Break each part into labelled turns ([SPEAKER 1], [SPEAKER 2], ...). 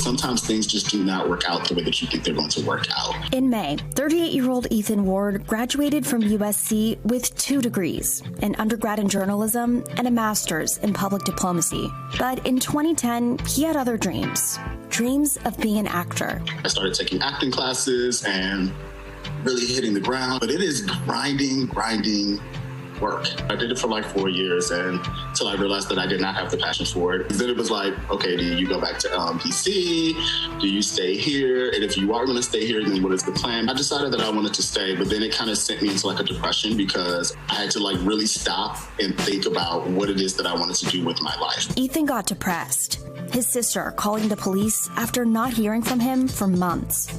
[SPEAKER 1] sometimes things just do not work out the way that you think they're going to work out.
[SPEAKER 2] In May, 38-year-old Ethan Ward graduated from USC with 2 degrees, an undergrad in journalism and a master's in public diplomacy. But in 2010, he had other dreams of being an actor.
[SPEAKER 1] I started taking acting classes and really hitting the ground, but it is grinding work. I did it for like 4 years until I realized that I did not have the passion for it. Then it was like, okay, do you go back to DC? Do you stay here? And if you are going to stay here, then what is the plan? I decided that I wanted to stay, but then it kind of sent me into like a depression because I had to like really stop and think about what it is that I wanted to do with my life.
[SPEAKER 2] Ethan got depressed, his sister calling the police after not hearing from him for months.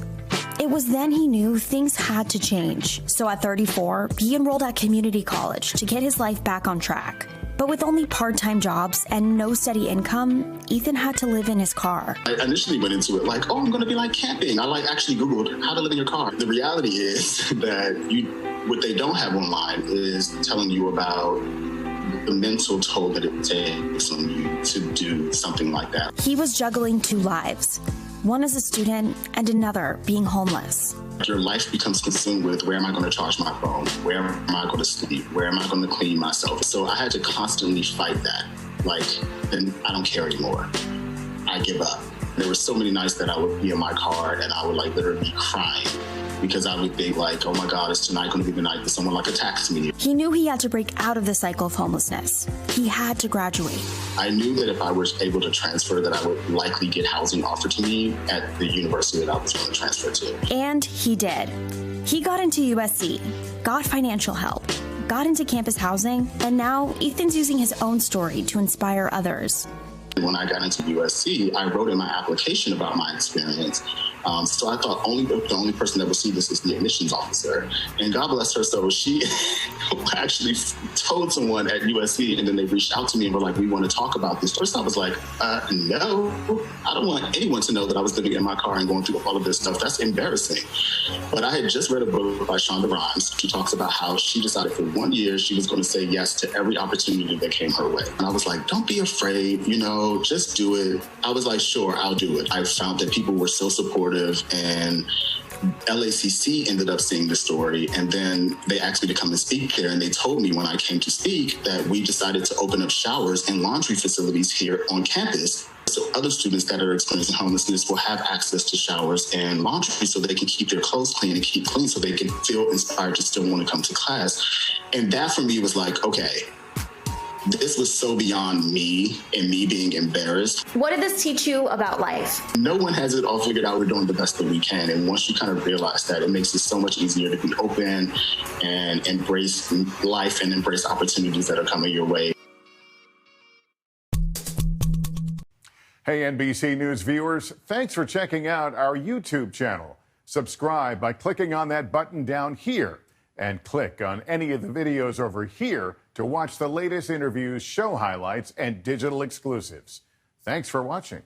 [SPEAKER 2] It was then he knew things had to change. So at 34, he enrolled at community college to get his life back on track. But with only part-time jobs and no steady income, Ethan had to live in his car.
[SPEAKER 1] I initially went into it like, oh, I'm going to be like camping. I actually Googled how to live in your car. The reality is that what they don't have online is telling you about the mental toll that it takes on you to do something like that.
[SPEAKER 2] He was juggling 2 lives. One as a student and another being homeless.
[SPEAKER 1] Your life becomes consumed with where am I going to charge my phone? Where am I going to sleep? Where am I going to clean myself? So I had to constantly fight that. Then I don't care anymore. I give up. There were so many nights that I would be in my car and I would literally be crying because I would think oh my God, is tonight going to be the night that someone attacks me?
[SPEAKER 2] He knew he had to break out of the cycle of homelessness. He had to graduate.
[SPEAKER 1] I knew that if I was able to transfer, that I would likely get housing offered to me at the university that I was going to transfer to.
[SPEAKER 2] And he did. He got into USC, got financial help, got into campus housing, and now Ethan's using his own story to inspire others.
[SPEAKER 1] When I got into USC, I wrote in my application about my experience. So I thought the only person that would see this is the admissions officer. And God bless her, so she actually told someone at USC, and then they reached out to me and were like, we want to talk about this. First I was like, no, I don't want anyone to know that I was living in my car and going through all of this stuff. That's embarrassing. But I had just read a book by Shonda Rhimes. She talks about how she decided for 1 year she was going to say yes to every opportunity that came her way. And I was like, don't be afraid, just do it. I was like, sure, I'll do it. I found that people were so supportive, and LACC ended up seeing the story, and then they asked me to come and speak there, and they told me when I came to speak that we decided to open up showers and laundry facilities here on campus. So other students that are experiencing homelessness will have access to showers and laundry so they can keep their clothes clean and keep clean so they can feel inspired to still want to come to class. And that for me was like, okay, this was so beyond me and me being embarrassed.
[SPEAKER 2] What did this teach you about life?
[SPEAKER 1] No one has it all figured out. We're doing the best that we can. And once you kind of realize that, it makes it so much easier to be open and embrace life and embrace opportunities that are coming your way.
[SPEAKER 3] Hey, NBC News viewers, thanks for checking out our YouTube channel. Subscribe by clicking on that button down here, and click on any of the videos over here to watch the latest interviews, show highlights, and digital exclusives. Thanks for watching.